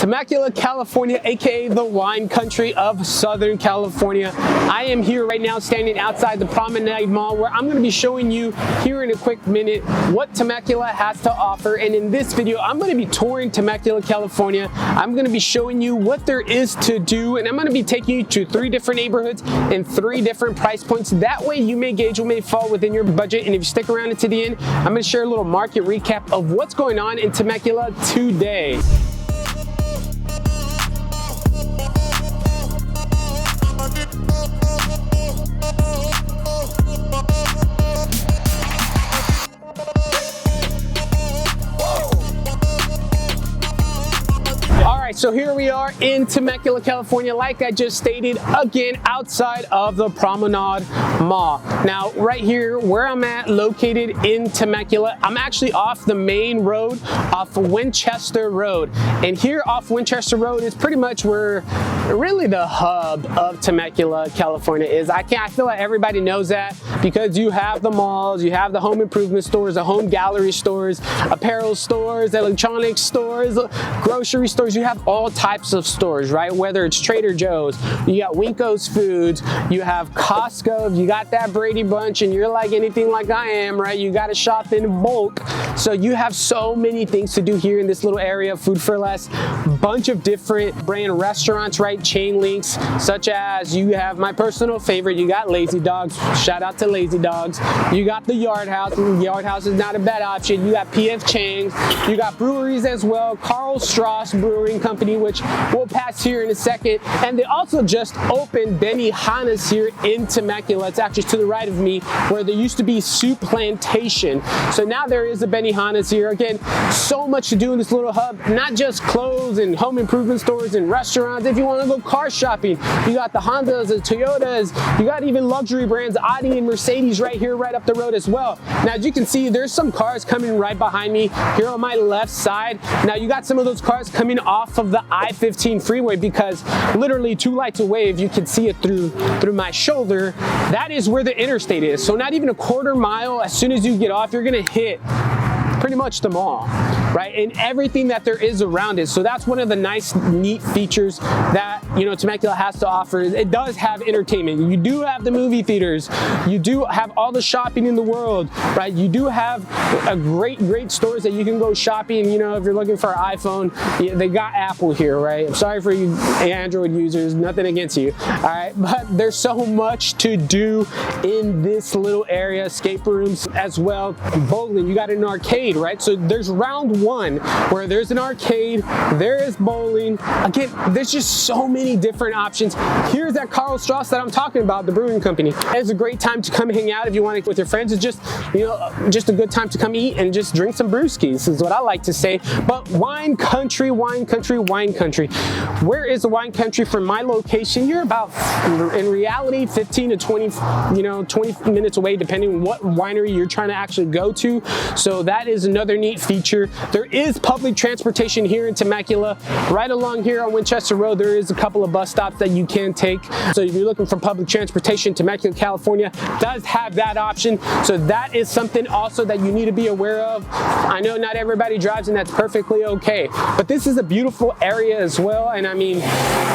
Temecula, California, aka the wine country of Southern California. I am here right now standing outside the Promenade Mall, where I'm going to be showing you here in a quick minute what Temecula has to offer. And in this video, I'm going to be touring Temecula, California. I'm going to be showing you what there is to do, and I'm going to be taking you to 3 different neighborhoods and 3 different price points. That way you may gauge what may fall within your budget. And if you stick around until the end, I'm going to share a little market recap of what's going on in Temecula today. So here we are in Temecula, California, like I just stated, again, outside of the Promenade Mall. Now, right here where I'm at, located in Temecula, I'm actually off the main road, off Winchester Road. And here off Winchester Road is pretty much where really the hub of Temecula, California is. I feel like everybody knows that because you have the malls, you have the home improvement stores, the home gallery stores, apparel stores, electronics stores, grocery stores. You have all types of stores, right? Whether it's Trader Joe's, you got Winko's Foods, you have Costco, you got that Brady Bunch, and you're like anything like I am, right? You got to shop in bulk. So you have so many things to do here in this little area, food for less, bunch of different brand restaurants, right? Chain links, such as you have my personal favorite, you got Lazy Dogs, shout out to Lazy Dogs. You got the Yard House, Yard House is not a bad option. You got PF Chang's, you got breweries as well, Carl Strauss Brewing Company, which we'll pass here in a second. And they also just opened Benihana's here in Temecula. It's actually to the right of me, where there used to be Soup Plantation. So now there is a Benihana's here. Again, so much to do in this little hub, not just clothes and home improvement stores and restaurants. If you want to go car shopping, you got the Hondas and Toyotas, you got even luxury brands, Audi and Mercedes right here, right up the road as well. Now, as you can see, there's some cars coming right behind me here on my left side. Now, you got some of those cars coming off of the I-15 freeway, because literally 2 lights away, if you can see it through my shoulder, that is where the interstate is. So not even a quarter mile, as soon as you get off, you're gonna hit pretty much the mall, right? And everything that there is around it. So that's one of the nice, neat features that, Temecula has to offer. It does have entertainment. You do have the movie theaters. You do have all the shopping in the world, right? You do have a great stores that you can go shopping. If you're looking for an iPhone, they got Apple here, right? I'm sorry for you Android users, nothing against you, all right? But there's so much to do in this little area. Escape rooms as well. Bowling, you got an arcade, right? So there's round 1 where there's an arcade, there is bowling. Again, there's just so many different options. Here's that Carl Strauss that I'm talking about, the brewing company. It's a great time to come hang out if you want to with your friends. It's just, just a good time to come eat and just drink some brewskis is what I like to say. But wine country, wine country, wine country. Where is the wine country from my location? You're about, in reality, 15 to 20, 20 minutes away, depending on what winery you're trying to actually go to. So that is another neat feature. There is public transportation here in Temecula. Right along here on Winchester Road, there is a couple of bus stops that you can take. So if you're looking for public transportation, Temecula, California does have that option. So that is something also that you need to be aware of. I know not everybody drives, and that's perfectly okay. But this is a beautiful area as well. And I mean,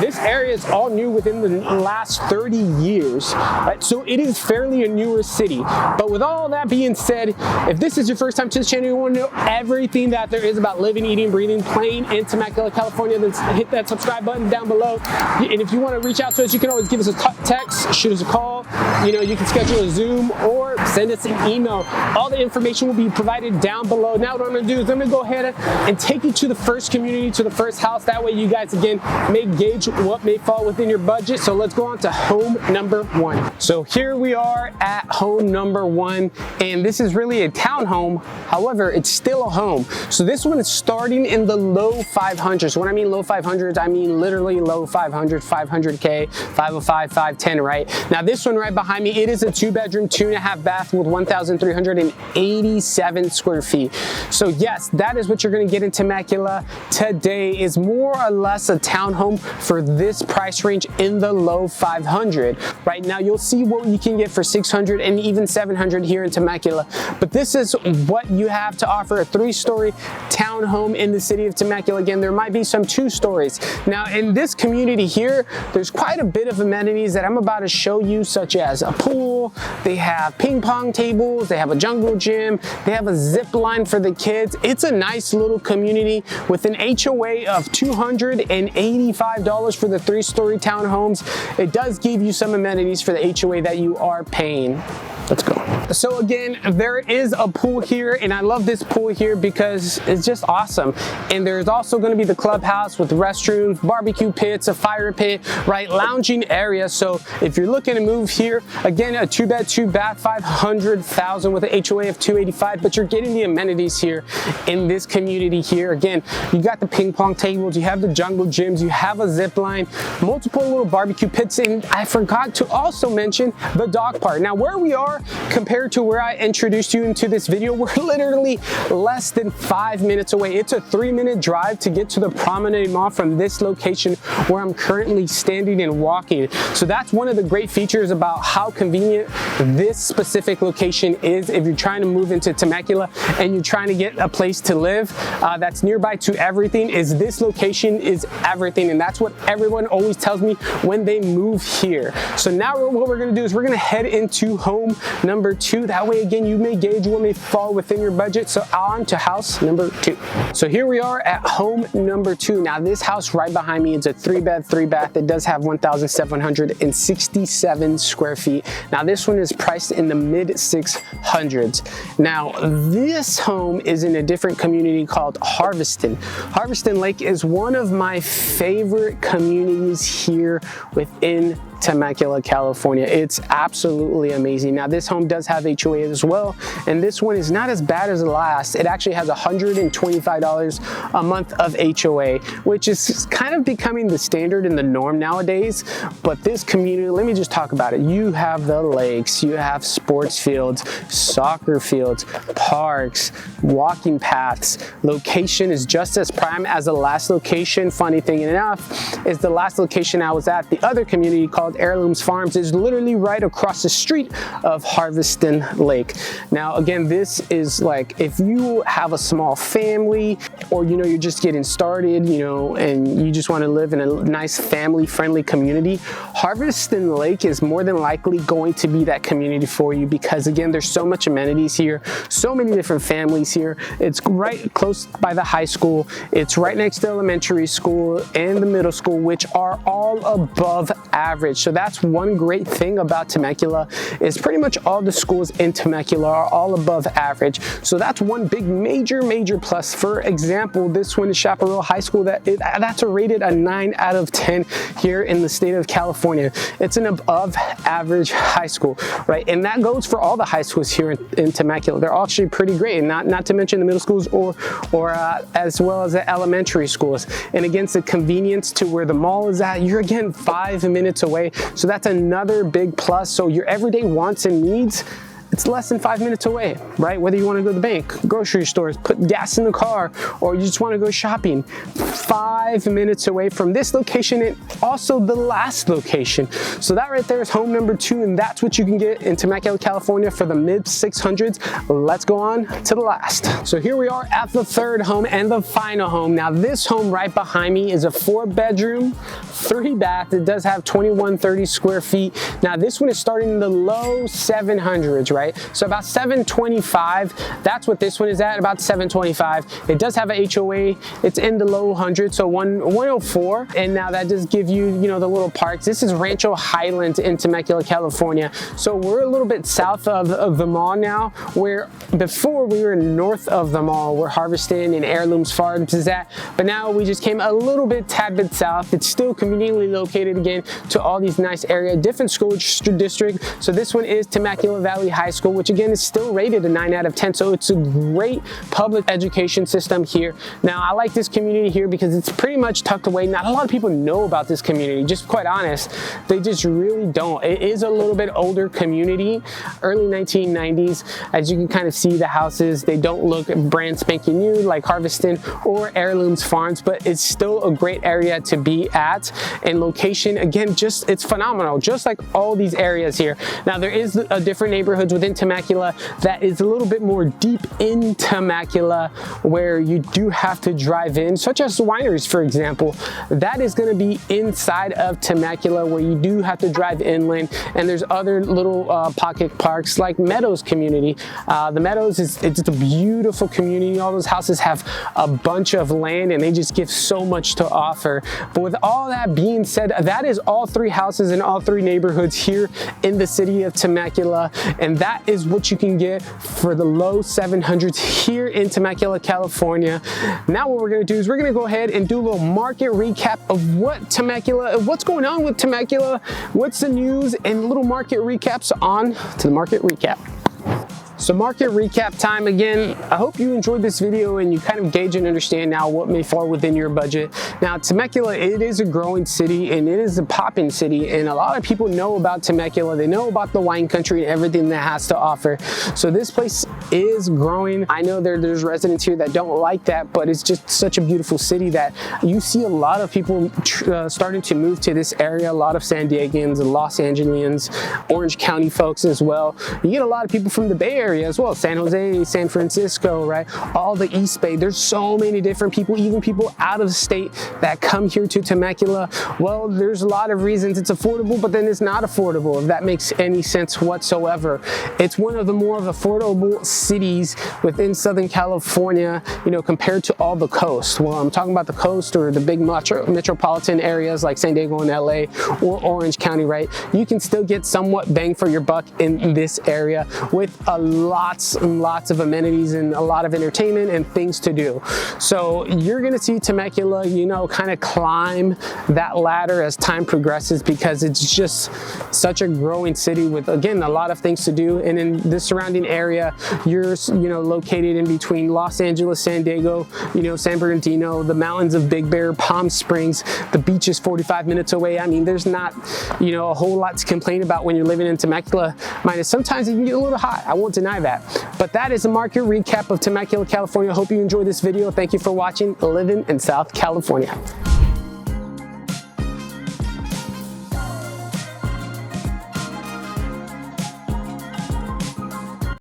this area is all new within the last 30 years. Right? So it is fairly a newer city. But with all that being said, if this is your first time to this channel, you want to know everything that there is about living, eating, breathing, playing in Temecula, California, then hit that subscribe button down below. And if you want to reach out to us, you can always give us a text, shoot us a call. You can schedule a Zoom or send us an email. All the information will be provided down below. Now what I'm going to do is I'm going to go ahead and take you to the first community, to the first house. That way you guys, again, may gauge what may fall within your budget. So let's go on to home number 1. So here we are at home number 1, and this is really a townhome. However, it's still a home. So this one is starting in the low 500s. When I mean low 500s, I mean literally low 500, 500K, 505, 510, right? Now this one right behind me, it is a 2-bedroom, 2.5 bath with 1,387 square feet. So yes, that is what you're gonna get in Temecula today, is more or less a townhome for this price range in the low 500. Right now, you'll see what you can get for 600 and even 700 here in Temecula. But this is what you have to offer: a 3-story town townhome in the city of Temecula. Again, there might be some 2 stories. Now in this community here, there's quite a bit of amenities that I'm about to show you, such as a pool, they have ping pong tables, they have a jungle gym, they have a zip line for the kids. It's a nice little community with an HOA of $285 for the 3-story townhomes. It does give you some amenities for the HOA that you are paying. Let's go. So again, there is a pool here, and I love this pool here because it's just awesome. And there's also going to be the clubhouse with restrooms, barbecue pits, a fire pit, right, lounging area. So if you're looking to move here, again, a 2-bed, 2-bath, $500,000 with an HOA of $285, but you're getting the amenities here in this community here. Again, you got the ping pong tables, you have the jungle gyms, you have a zip line, multiple little barbecue pits, and I forgot to also mention the dog park. Now, where we are compared to where I introduced you into this video, we're literally less than 5 minutes away. It's a 3-minute drive to get to the Promenade Mall from this location where I'm currently standing and walking. So that's one of the great features about how convenient this specific location is if you're trying to move into Temecula and you're trying to get a place to live that's nearby to everything. Is this location is everything, and that's what everyone always tells me when they move here. So now what we're going to do is we're going to head into home number 2. That way, again, you may gauge what may fall within your budget. So on to house number 2. So here we are at home number 2. Now this house right behind me is a 3-bed, 3-bath. It does have 1,767 square feet. Now this one is priced in the mid 600s. Now this home is in a different community called Harveston. Harveston Lake is one of my favorite communities here within Temecula, California. It's absolutely amazing. Now this home does have HOA as well, and this one is not as bad as the last. It actually has $125 a month of HOA, which is kind of becoming the standard and the norm nowadays. But this community, let me just talk about it. You have the lakes, you have sports fields, soccer fields, parks, walking paths. Location is just as prime as the last location. Funny thing enough is the last location I was at, the other community called Heirlooms Farms, is literally right across the street of Harveston Lake. Now again, this is like if you have a small family, or you're just getting started, and you just want to live in a nice family-friendly community, Harveston Lake is more than likely going to be that community for you, because again, there's so much amenities here, so many different families here. It's right close by the high school. It's right next to elementary school and the middle school, which are all above average. So that's one great thing about Temecula, is pretty much all the schools in Temecula are all above average. So that's one big major plus. For example, this one is Chaparral High School. That's rated a 9 out of 10 here in the state of California. It's an above average high school, right? And that goes for all the high schools here in Temecula. They're actually pretty great, and not to mention the middle schools or as well as the elementary schools. And against the convenience to where the mall is at, you're again 5 minutes away. So that's another big plus. So your everyday wants and needs, it's less than 5 minutes away, right? Whether you want to go to the bank, grocery stores, put gas in the car, or you just want to go shopping, 5 minutes away from this location and also the last location. So that right there is home number 2, and that's what you can get in Temecula, California for the mid 600s. Let's go on to the last. So here we are at the 3rd home and the final home. Now this home right behind me is a 4-bedroom, 3-bath. It does have 2130 square feet. Now this one is starting in the low 700s, right? So about 725, that's what this one is at, about 725. It does have a HOA, it's in the low 100s, so 104. And now that does give you, the little parks. This is Rancho Highlands in Temecula, California. So we're a little bit south of the mall now, where before we were north of the mall where Harveston and Heirlooms Farms is at, but now we just came a little bit, tad bit south. It's still conveniently located again to all these nice area, different school district. So this one is Temecula Valley High School, which again is still rated a 9 out of 10. So it's a great public education system here. Now I like this community here because it's pretty much tucked away. Not a lot of people know about this community, just quite honest. They just really don't. It is a little bit older community, early 1990s. As you can kind of see, the houses, they don't look brand spanking new like Harveston or Heirlooms Farms, but it's still a great area to be at. And location, again, it's phenomenal, just like all these areas here. Now there is different neighborhoods within in Temecula that is a little bit more deep in Temecula, where you do have to drive in, such as the wineries, for example. That is going to be inside of Temecula, where you do have to drive inland, and there's other little pocket parks like Meadows community. The Meadows it's a beautiful community. All those houses have a bunch of land and they just give so much to offer. But with all that being said, that is all 3 houses in all 3 neighborhoods here in the city of Temecula, and that is what you can get for the low 700s here in Temecula, California. Now what we're going to do is we're going to go ahead and do a little market recap of what's going on with Temecula, what's the news, and little market recaps. On to the market recap. So market recap time again. I hope you enjoyed this video and you kind of gauge and understand now what may fall within your budget. Now Temecula, it is a growing city and it is a popping city, and a lot of people know about Temecula. They know about the wine country and everything that has to offer. So this place is growing. I know there's residents here that don't like that, but it's just such a beautiful city that you see a lot of people starting to move to this area. A lot of San Diegans, Los Angeles, Orange County folks as well. You get a lot of people from the Bay Area as well, San Jose, San Francisco, right? All the East Bay. There's so many different people, even people out of state that come here to Temecula. Well, there's a lot of reasons it's affordable, but then it's not affordable, if that makes any sense whatsoever. It's one of the more affordable cities within Southern California, you know, compared to all the coast. Well, I'm talking about the coast or the big metropolitan areas like San Diego and LA or Orange County, right? You can still get somewhat bang for your buck in this area with lots and lots of amenities and a lot of entertainment and things to do. So you're gonna see Temecula, you know, kind of climb that ladder as time progresses, because it's just such a growing city with, again, a lot of things to do. And in the surrounding area, you're, you know, located in between Los Angeles, San Diego, you know, San Bernardino, the mountains of Big Bear, Palm Springs. The beach is 45 minutes away. I mean, there's not, you know, a whole lot to complain about when you're living in Temecula. Minus sometimes it can get a little hot. I won't deny that. But that is a market recap of Temecula, California. I hope you enjoyed this video. Thank you for watching. Living in South California.